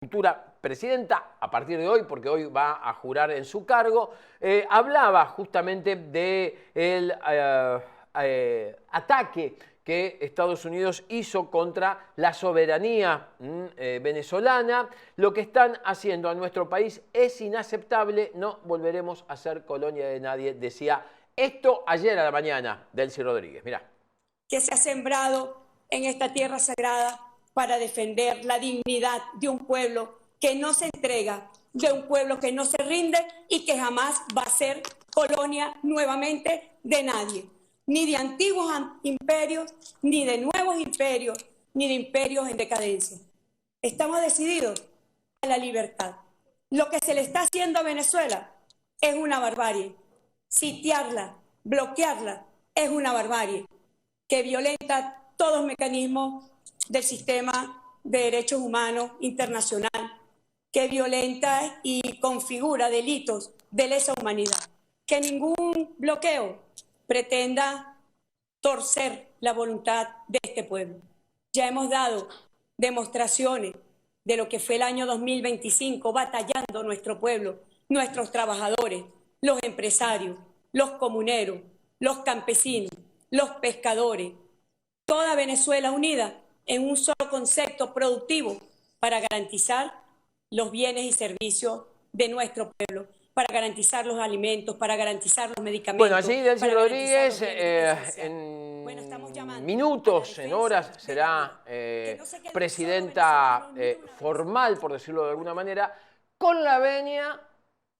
futura presidenta, a partir de hoy, porque hoy va a jurar en su cargo, hablaba justamente del ataque que Estados Unidos hizo contra la soberanía venezolana. Lo que están haciendo a nuestro país es inaceptable, no volveremos a ser colonia de nadie, decía esto ayer a la mañana Delcy Rodríguez. Mirá. Que se ha sembrado en esta tierra sagrada para defender la dignidad de un pueblo que no se entrega, de un pueblo que no se rinde y que jamás va a ser colonia nuevamente de nadie, ni de antiguos imperios, ni de nuevos imperios, ni de imperios en decadencia. Estamos decididos a la libertad. Lo que se le está haciendo a Venezuela es una barbarie. Sitiarla, bloquearla, es una barbarie que violenta todos los mecanismos del sistema de derechos humanos internacional, que violenta y configura delitos de lesa humanidad, que ningún bloqueo pretenda torcer la voluntad de este pueblo. Ya hemos dado demostraciones de lo que fue el año 2025 batallando nuestro pueblo, nuestros trabajadores, los empresarios, los comuneros, los campesinos, los pescadores, toda Venezuela unida en un solo concepto productivo para garantizar los bienes y servicios de nuestro pueblo, para garantizar los alimentos, para garantizar los medicamentos. Bueno, allí Delcy Rodríguez en minutos, en horas, será presidenta formal, por decirlo de alguna manera, con la venia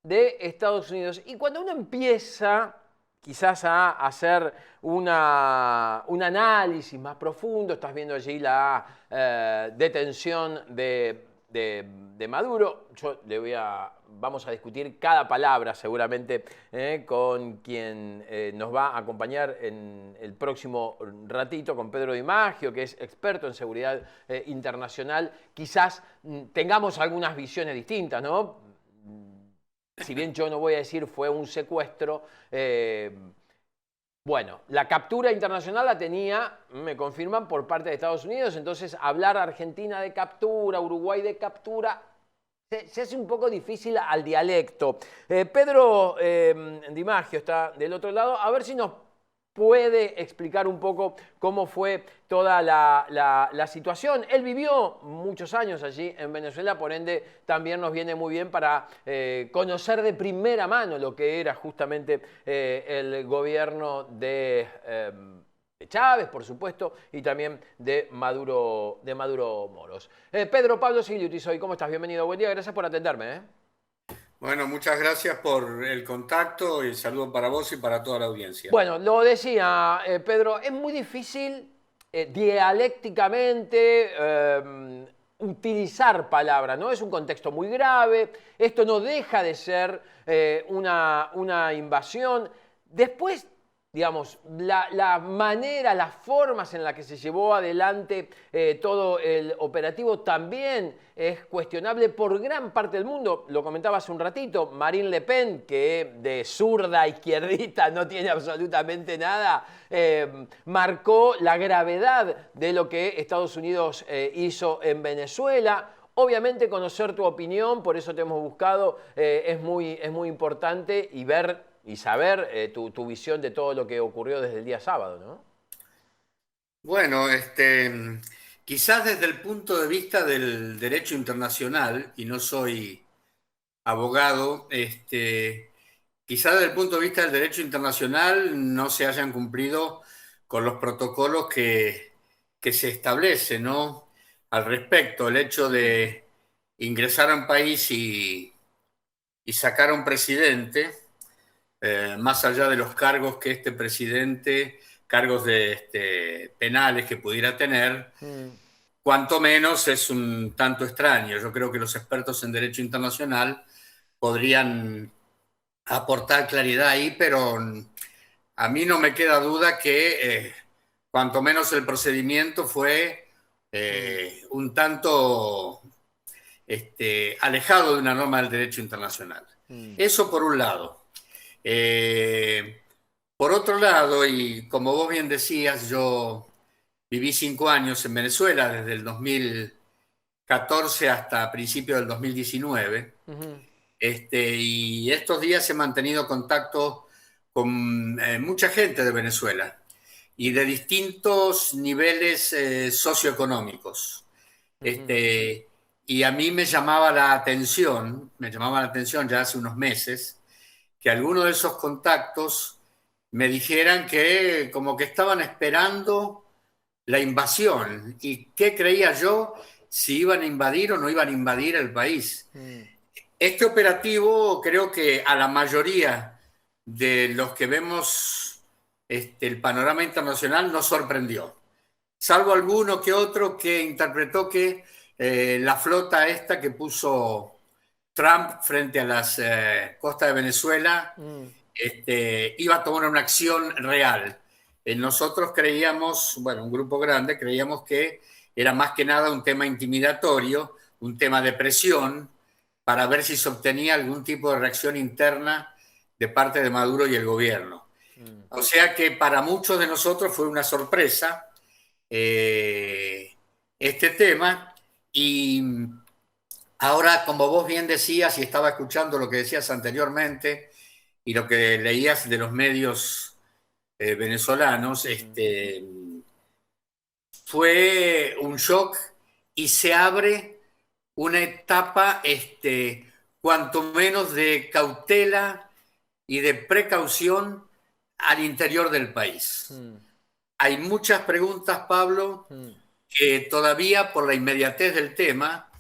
de Estados Unidos. Y cuando uno empieza quizás a hacer un análisis más profundo, estás viendo allí la detención de Maduro. Yo vamos a discutir cada palabra seguramente con quien nos va a acompañar en el próximo ratito, con Pedro Di Maggio, que es experto en seguridad internacional. Quizás tengamos algunas visiones distintas, ¿no? Si bien yo no voy a decir fue un secuestro, bueno, la captura internacional la tenía, me confirman, por parte de Estados Unidos, entonces hablar Argentina de captura, Uruguay de captura, se hace un poco difícil al dialecto. Pedro Di Maggio está del otro lado, a ver si nos puede explicar un poco cómo fue toda la situación. Él vivió muchos años allí en Venezuela, por ende también nos viene muy bien para conocer de primera mano lo que era justamente el gobierno de Chávez, por supuesto, y también de Maduro Moros. Pedro Pablo Sigliuti, ¿cómo estás? Bienvenido, buen día, gracias por atenderme. Bueno, muchas gracias por el contacto y el saludo para vos y para toda la audiencia. Bueno, lo decía Pedro, es muy difícil dialécticamente utilizar palabras, ¿no? Es un contexto muy grave, esto no deja de ser una invasión. Después, digamos, la manera, las formas en las que se llevó adelante todo el operativo también es cuestionable por gran parte del mundo. Lo comentaba hace un ratito, Marine Le Pen, que de zurda izquierdista no tiene absolutamente nada, marcó la gravedad de lo que Estados Unidos hizo en Venezuela. Obviamente conocer tu opinión, por eso te hemos buscado, es muy importante y ver y saber tu visión de todo lo que ocurrió desde el día sábado, ¿no? Bueno, quizás desde el punto de vista del derecho internacional, y no soy abogado, quizás desde el punto de vista del derecho internacional no se hayan cumplido con los protocolos que se establecen, ¿no? Al respecto, el hecho de ingresar a un país y sacar a un presidente, más allá de los cargos que este presidente, cargos penales que pudiera tener, cuanto menos es un tanto extraño. Yo creo que los expertos en derecho internacional podrían aportar claridad ahí, pero a mí no me queda duda que cuanto menos el procedimiento fue un tanto alejado de una norma del derecho internacional. Eso por un lado. Por otro lado, y como vos bien decías, yo viví 5 años en Venezuela desde el 2014 2014 hasta principios del 2019. Y estos días he mantenido contacto con mucha gente de Venezuela y de distintos niveles socioeconómicos. Y a mí me llamaba la atención ya hace unos meses, que algunos de esos contactos me dijeran que como que estaban esperando la invasión y qué creía yo si iban a invadir o no iban a invadir el país. Este operativo creo que a la mayoría de los que vemos el panorama internacional nos sorprendió, salvo alguno que otro que interpretó que la flota esta que puso Trump frente a las costas de Venezuela iba a tomar una acción real. Nosotros creíamos, bueno, un grupo grande, creíamos que era más que nada un tema intimidatorio, un tema de presión, para ver si se obtenía algún tipo de reacción interna de parte de Maduro y el gobierno. O sea que para muchos de nosotros fue una sorpresa este tema. Y ahora, como vos bien decías, y estaba escuchando lo que decías anteriormente y lo que leías de los medios venezolanos, fue un shock y se abre una etapa cuanto menos de cautela y de precaución al interior del país. Hay muchas preguntas, Pablo, que todavía por la inmediatez del tema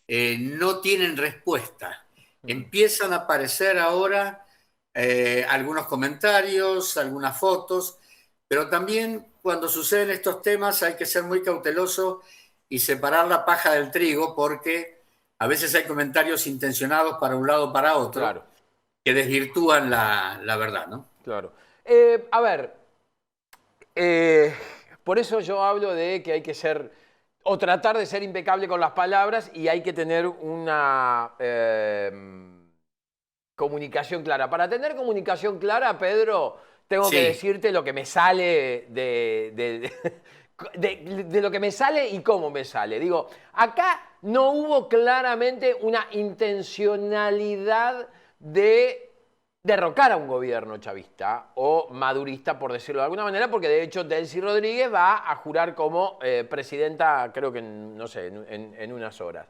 no tienen respuesta. Empiezan a aparecer ahora algunos comentarios, algunas fotos, pero también cuando suceden estos temas hay que ser muy cauteloso y separar la paja del trigo, porque a veces hay comentarios intencionados para un lado o para otro, claro, que desvirtúan la verdad, ¿no? Claro. A ver, por eso yo hablo de que hay que ser, o tratar de ser impecable con las palabras, y hay que tener una comunicación clara. Para tener comunicación clara, Pedro, tengo que decirte lo que me sale de lo que me sale y cómo me sale. Digo, acá no hubo claramente una intencionalidad de derrocar a un gobierno chavista o madurista, por decirlo de alguna manera, porque de hecho Delcy Rodríguez va a jurar como presidenta, creo que, no sé, en unas horas.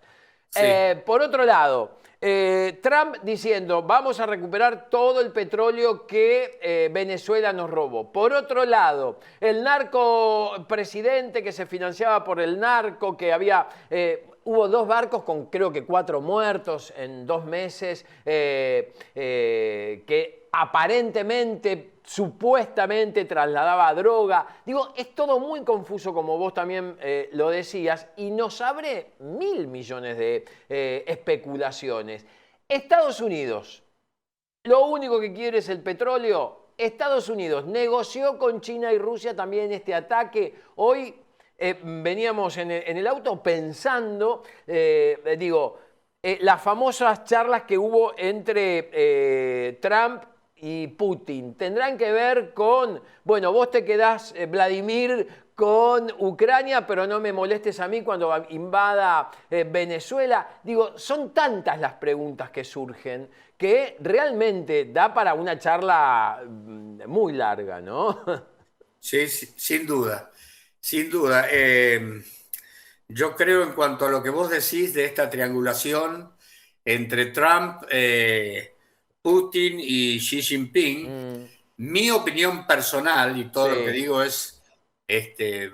Sí. Por otro lado, Trump diciendo, vamos a recuperar todo el petróleo que Venezuela nos robó. Por otro lado, el narco presidente que se financiaba por el narco, que había... hubo 2 barcos con creo que 4 muertos en 2 meses, que aparentemente, supuestamente trasladaba droga. Digo, es todo muy confuso, como vos también lo decías, y nos abre 1.000 millones de especulaciones. Estados Unidos, lo único que quiere es el petróleo. Estados Unidos negoció con China y Rusia también este ataque. Hoy veníamos en el auto pensando, las famosas charlas que hubo entre Trump y Putin. Tendrán que ver con, bueno, vos te quedás, Vladimir, con Ucrania, pero no me molestes a mí cuando invada Venezuela. Digo, son tantas las preguntas que surgen que realmente da para una charla muy larga, ¿no? Sí, sin duda. Sin duda. Yo creo, en cuanto a lo que vos decís de esta triangulación entre Trump, Putin y Xi Jinping, mi opinión personal, y todo lo que digo es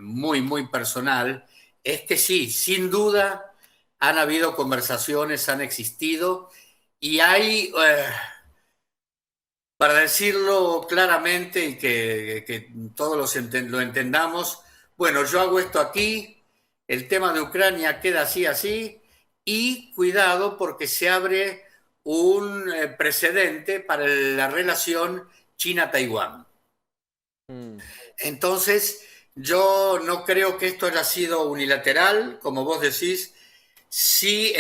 muy, muy personal, es que sí, sin duda han habido conversaciones, han existido, y hay... para decirlo claramente y que todos lo entendamos, bueno, yo hago esto aquí, el tema de Ucrania queda así, y cuidado porque se abre un precedente para la relación China-Taiwán. Entonces, yo no creo que esto haya sido unilateral, como vos decís. Sí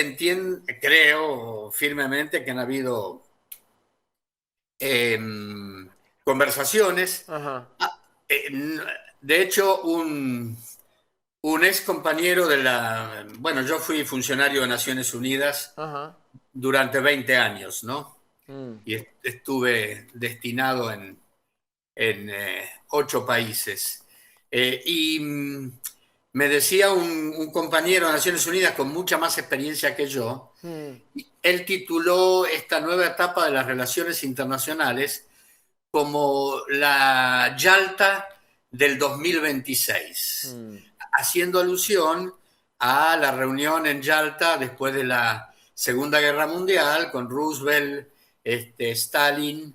creo firmemente que han habido conversaciones. Ajá. De hecho, un ex compañero de la... Bueno, yo fui funcionario de Naciones Unidas Ajá. durante 20 años, ¿no? Mm. Y estuve destinado en 8 países. Me decía un compañero de Naciones Unidas con mucha más experiencia que yo, Mm. él tituló esta nueva etapa de las relaciones internacionales como la Yalta del 2026, Mm. haciendo alusión a la reunión en Yalta después de la Segunda Guerra Mundial con Roosevelt, Stalin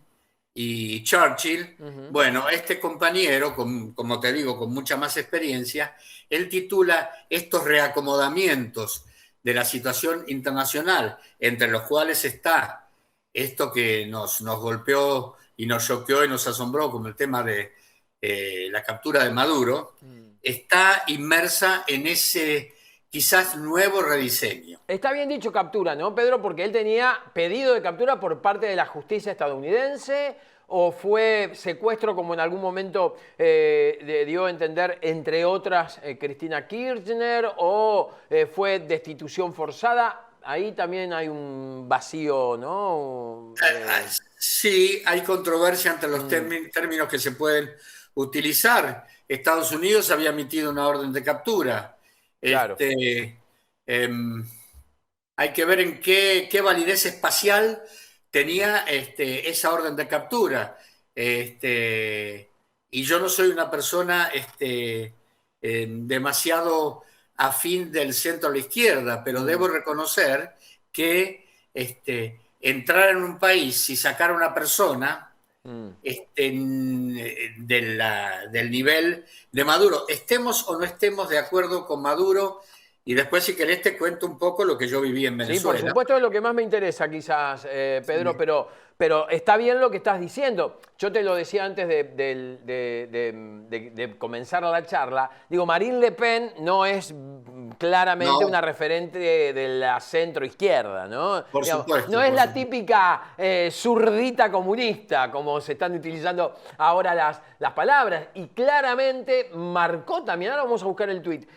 y Churchill. Ujú. Bueno, este compañero, como te digo, con mucha más experiencia, él titula estos reacomodamientos de la situación internacional, entre los cuales está esto que nos golpeó y nos choqueó y nos asombró, como el tema de la captura de Maduro, Mm. está inmersa en ese quizás nuevo rediseño. Está bien dicho captura, ¿no, Pedro? Porque él tenía pedido de captura por parte de la justicia estadounidense, o fue secuestro, como en algún momento dio a entender, entre otras, Cristina Kirchner, o fue destitución forzada. Ahí también hay un vacío, ¿no? Sí, hay controversia entre los Mm, términos que se pueden utilizar. Estados Unidos había emitido una orden de captura. claro. Este, em, Hay que ver en qué validez espacial tenía esa orden de captura. Este, y yo no soy una persona demasiado afín del centro a la izquierda, pero debo Mm, reconocer que entrar en un país y sacar a una persona mm. del nivel de Maduro, estemos o no estemos de acuerdo con Maduro, y después si querés te cuento un poco lo que yo viví en Sí, por Venezuela. supuesto es lo que más me interesa quizás, Pedro, Sí. pero está bien lo que estás diciendo. Yo te lo decía antes de comenzar la charla. Digo, Marine Le Pen no es claramente No, una referente de la centro-izquierda, ¿no? por Digamos, no supuesto, es por la supuesto. típica zurdita comunista, como se están utilizando ahora las palabras. Y claramente marcó también, ahora vamos a buscar el tuit,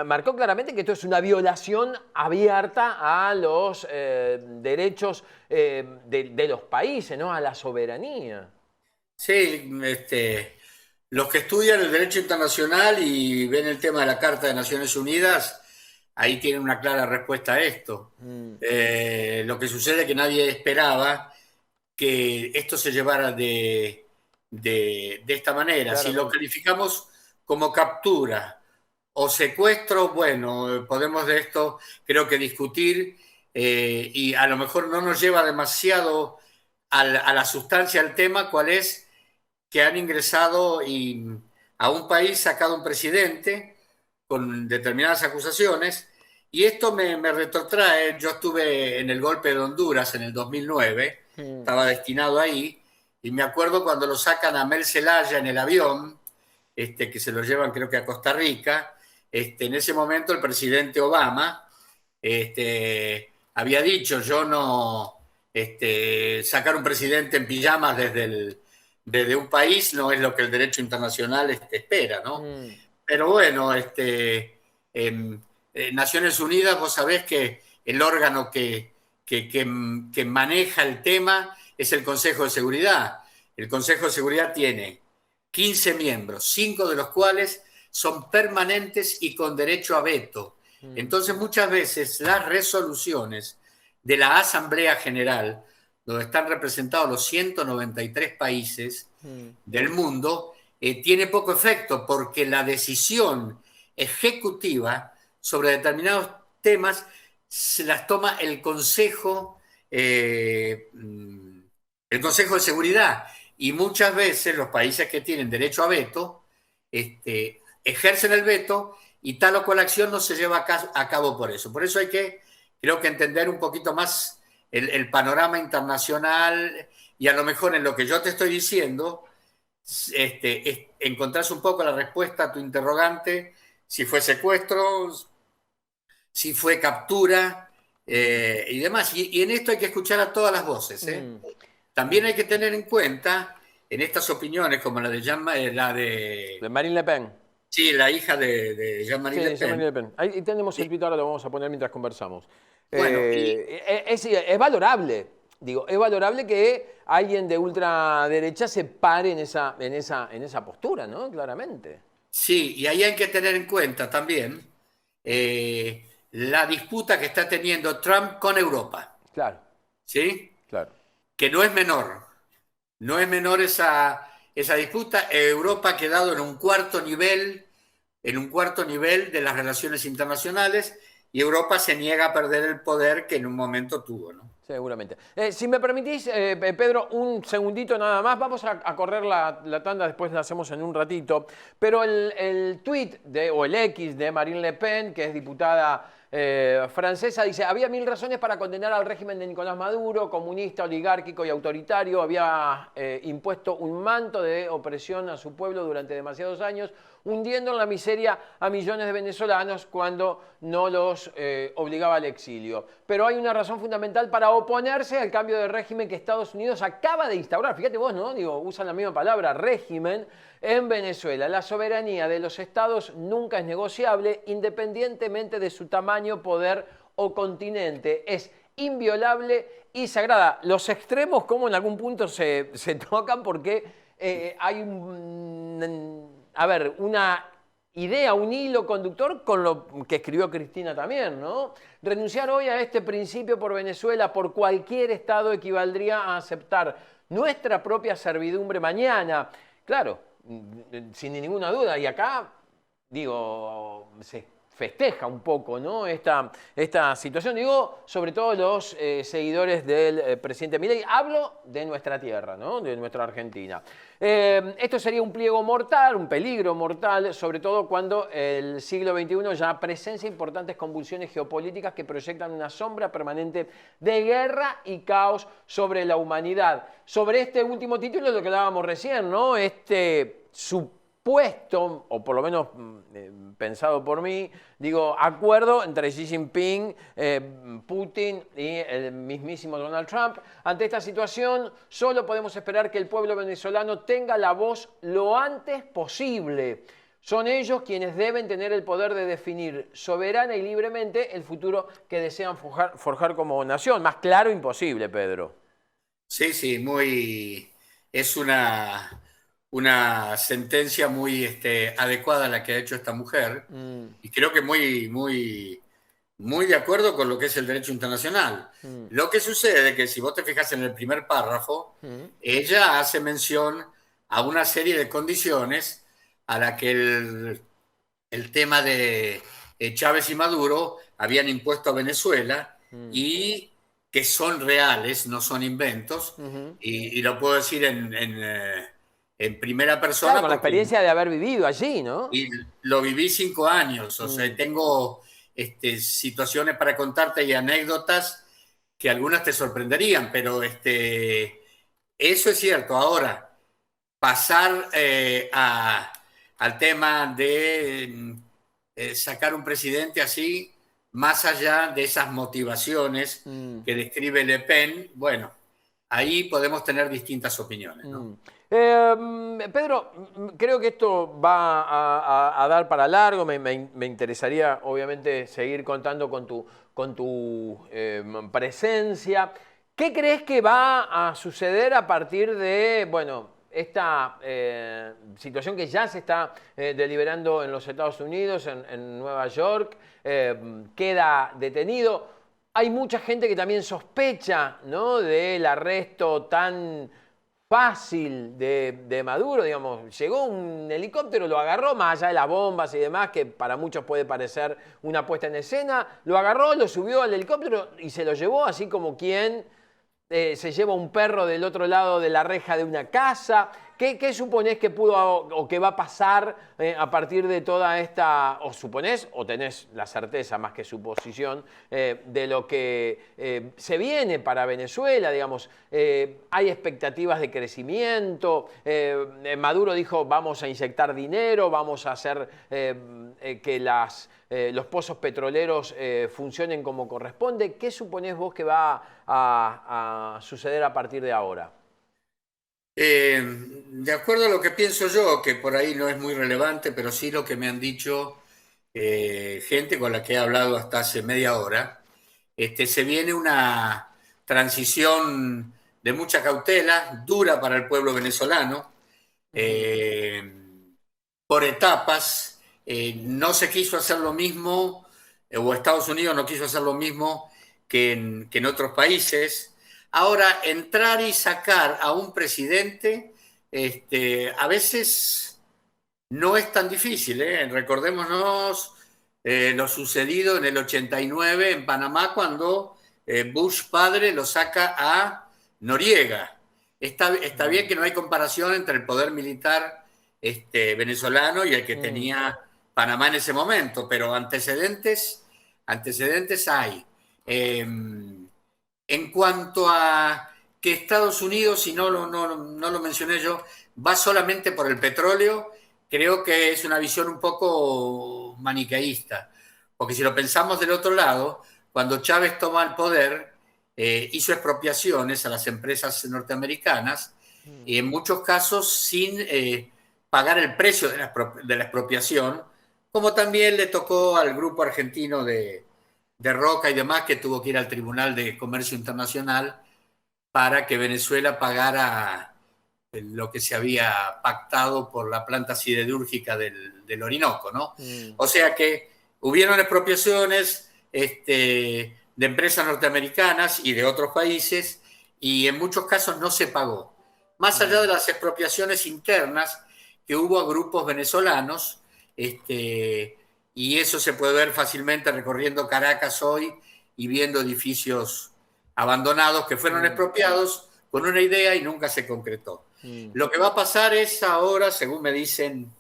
marcó claramente que esto es una violación abierta a los derechos de los países, ¿no? A la soberanía. Sí, los que estudian el derecho internacional y ven el tema de la Carta de Naciones Unidas, ahí tienen una clara respuesta a esto. Mm, Lo que sucede es que nadie esperaba que esto se llevara de esta manera. Si lo claramente. calificamos como captura o secuestro, bueno, podemos de esto creo que discutir, y a lo mejor no nos lleva demasiado a la sustancia del tema, cuál es que han ingresado a un país, sacado un presidente con determinadas acusaciones, y esto me retrotrae. Yo estuve en el golpe de Honduras en el 2009, Mm, estaba destinado ahí, y me acuerdo cuando lo sacan a Mel Zelaya en el avión, que se lo llevan creo que a Costa Rica. En ese momento el presidente Obama había dicho, yo no, sacar un presidente en pijamas desde un país no es lo que el derecho internacional espera, ¿no? mm. Pero bueno, Naciones Unidas, vos sabés que el órgano que maneja el tema es el Consejo de Seguridad. El Consejo de Seguridad tiene 15 miembros, 5 de los cuales son permanentes y con derecho a veto. Mm, Entonces, muchas veces las resoluciones de la Asamblea General, donde están representados los 193 países mm, del mundo, tiene poco efecto porque la decisión ejecutiva sobre determinados temas se las toma el Consejo de Seguridad, y muchas veces los países que tienen derecho a veto ejercen el veto, y tal o cual acción no se lleva a cabo por eso. Por eso hay que, creo que, entender un poquito más el panorama internacional, y a lo mejor en lo que yo te estoy diciendo encontrás un poco la respuesta a tu interrogante, si fue secuestro, si fue captura, y demás. Y en esto hay que escuchar a todas las voces, ¿eh? mm, También mm. hay que tener en cuenta en estas opiniones, como la de De Marine Le Pen. Sí, la hija de Jean-Marie Le Sí, Pen. Jean-Marie Le Pen. Ahí tenemos el Y, tuit, ahora lo vamos a poner mientras conversamos. bueno, y Es valorable, digo, es valorable que alguien de ultraderecha se pare en esa postura, ¿no? Claramente. sí, y ahí hay que tener en cuenta también la disputa que está teniendo Trump con Europa, Claro, ¿sí? claro. Que no es menor. No es menor esa disputa. Europa ha quedado en un cuarto nivel de las relaciones internacionales y Europa se niega a perder el poder que en un momento tuvo, ¿no? Seguramente. Si me permitís, Pedro, un segundito nada más. Vamos a correr la tanda, después la hacemos en un ratito. Pero el tuit o el X de Marine Le Pen, que es diputada francesa, dice: había 1000 razones para condenar al régimen de Nicolás Maduro, comunista, oligárquico y autoritario. Había impuesto un manto de opresión a su pueblo durante demasiados años, hundiendo en la miseria a millones de venezolanos cuando no los obligaba al exilio. Pero hay una razón fundamental para oponerse al cambio de régimen que Estados Unidos acaba de instaurar. Fíjate vos, ¿no? Digo, usan la misma palabra, régimen, en Venezuela. La soberanía de los estados nunca es negociable, independientemente de su tamaño, poder o continente. Es inviolable y sagrada. Los extremos, como en algún punto se tocan, porque hay una idea, un hilo conductor con lo que escribió Cristina también, ¿no? Renunciar hoy a este principio por Venezuela, por cualquier estado, equivaldría a aceptar nuestra propia servidumbre mañana. Claro, sin ninguna duda, y acá, digo, se festeja un poco, ¿no? Esta situación, digo, sobre todo los seguidores del presidente Milei. Hablo de nuestra tierra, ¿no? De nuestra Argentina. Esto sería un pliego mortal, un peligro mortal, sobre todo cuando el siglo XXI ya presencia importantes convulsiones geopolíticas que proyectan una sombra permanente de guerra y caos sobre la humanidad. Sobre este último título es lo que hablábamos recién, ¿no? Este supuesto, o por lo menos pensado por mí, digo, acuerdo entre Xi Jinping, Putin y el mismísimo Donald Trump. Ante esta situación, solo podemos esperar que el pueblo venezolano tenga la voz lo antes posible. Son ellos quienes deben tener el poder de definir soberana y libremente el futuro que desean forjar como nación. Más claro, imposible, Pedro. Sí, sí, es una sentencia muy adecuada la que ha hecho esta mujer Mm, y creo que muy de acuerdo con lo que es el derecho internacional. mm, Lo que sucede es que si vos te fijas en el primer párrafo, mm. ella hace mención a una serie de condiciones a la que el tema de Chávez y Maduro habían impuesto a Venezuela Mm. y que son reales, no son inventos, Ujú. y lo puedo decir en primera Claro, persona con la porque experiencia de haber vivido allí, ¿no? y lo viví 5 años, o sea, Mm, tengo situaciones para contarte y anécdotas que algunas te sorprenderían, pero eso es cierto. Ahora, pasar al tema de sacar un presidente así, más allá de esas motivaciones mm. que describe Le Pen, bueno, ahí podemos tener distintas opiniones, ¿no? Pedro, creo que esto va a dar para largo. Me interesaría, obviamente, seguir contando con tu presencia. ¿Qué crees que va a suceder a partir de, bueno, esta situación que ya se está deliberando en los Estados Unidos, en Nueva York? Queda detenido. Hay mucha gente que también sospecha, ¿no?, del arresto tan fácil de Maduro. Digamos, llegó un helicóptero, lo agarró, más allá de las bombas y demás, que para muchos puede parecer una puesta en escena, lo agarró, lo subió al helicóptero y se lo llevó, así como quien se lleva un perro del otro lado de la reja de una casa. ¿Qué suponés que pudo o que va a pasar a partir de toda esta, o suponés, o tenés la certeza más que suposición, de lo que se viene para Venezuela? Digamos, hay expectativas de crecimiento. Maduro dijo: vamos a inyectar dinero, vamos a hacer que los pozos petroleros funcionen como corresponde. ¿Qué suponés vos que va a suceder a partir de ahora? De acuerdo a lo que pienso yo, que por ahí no es muy relevante, pero sí lo que me han dicho gente con la que he hablado hasta hace media hora, se viene una transición de mucha cautela, dura para el pueblo venezolano, eh, por etapas. No se quiso hacer lo mismo, o Estados Unidos no quiso hacer lo mismo que en otros países. Ahora, entrar y sacar a un presidente, a veces no es tan difícil, ¿eh? Recordémonos lo sucedido en el 89 en Panamá cuando Bush padre lo saca a Noriega. Está bien que no hay comparación entre el poder militar venezolano y el que tenía Panamá en ese momento, pero antecedentes hay. En cuanto a que Estados Unidos, y no lo mencioné yo, va solamente por el petróleo, creo que es una visión un poco maniqueísta. Porque si lo pensamos del otro lado, cuando Chávez toma el poder, hizo expropiaciones a las empresas norteamericanas y en muchos casos sin pagar el precio de la expropiación, como también le tocó al grupo argentino de Roca y demás, que tuvo que ir al Tribunal de Comercio Internacional para que Venezuela pagara lo que se había pactado por la planta siderúrgica del Orinoco, ¿no? O sea que hubieron expropiaciones de empresas norteamericanas y de otros países y en muchos casos no se pagó. Más allá de las expropiaciones internas que hubo a grupos venezolanos, y eso se puede ver fácilmente recorriendo Caracas hoy y viendo edificios abandonados que fueron expropiados con una idea y nunca se concretó. Lo que va a pasar es ahora, según me dicen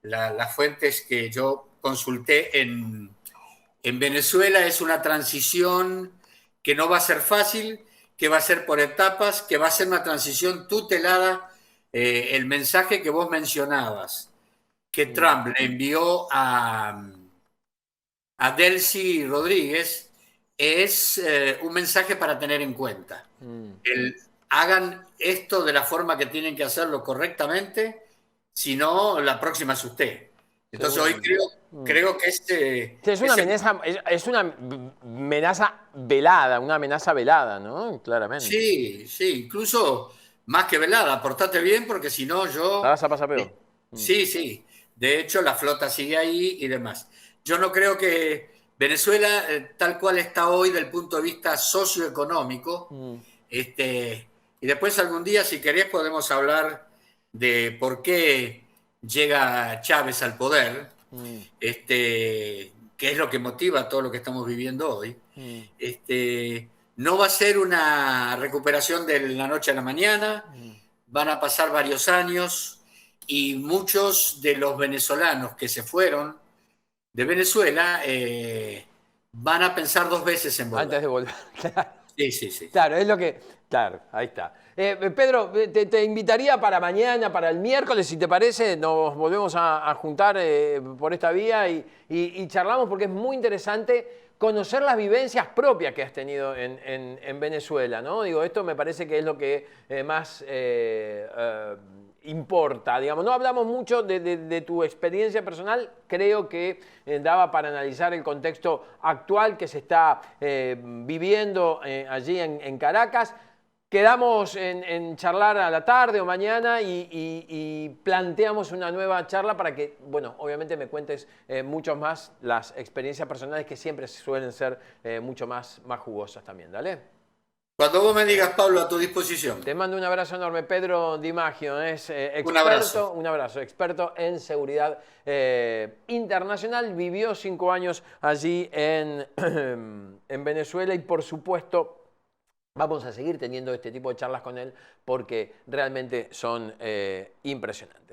las fuentes que yo consulté en Venezuela, es una transición que no va a ser fácil, que va a ser por etapas, que va a ser una transición tutelada. El mensaje que vos mencionabas, que Trump le envió a Delcy Rodríguez, es un mensaje para tener en cuenta. Hagan esto de la forma que tienen que hacerlo correctamente, si no, la próxima es usted. Entonces hoy creo que es una amenaza velada, ¿no? Claramente. Sí, sí, incluso más que velada, portate bien porque si no yo... La vas a pasar peor. Sí, sí. De hecho, la flota sigue ahí y demás. Yo no creo que Venezuela, tal cual está hoy del punto de vista socioeconómico, y después algún día, si querés, podemos hablar de por qué llega Chávez al poder, qué es lo que motiva todo lo que estamos viviendo hoy. No va a ser una recuperación de la noche a la mañana, van a pasar varios años y muchos de los venezolanos que se fueron de Venezuela van a pensar dos veces en volver. Antes de volver, claro. Sí, sí, sí. Claro, es lo que... Claro, ahí está. Pedro, te invitaría para mañana, para el miércoles, si te parece, nos volvemos a juntar por esta vía y charlamos porque es muy interesante conocer las vivencias propias que has tenido en Venezuela, ¿no? Digo, esto me parece que es lo que más importa, digamos. No hablamos mucho de tu experiencia personal, creo que daba para analizar el contexto actual que se está viviendo allí en Caracas. Quedamos en charlar a la tarde o mañana y planteamos una nueva charla para que, bueno, obviamente me cuentes mucho más las experiencias personales que siempre suelen ser mucho más jugosas también, ¿dale? Cuando vos me digas, Pablo, a tu disposición. Te mando un abrazo enorme. Pedro Di Maggio es experto en seguridad internacional. Vivió 5 años allí en Venezuela y, por supuesto, vamos a seguir teniendo este tipo de charlas con él porque realmente son impresionantes.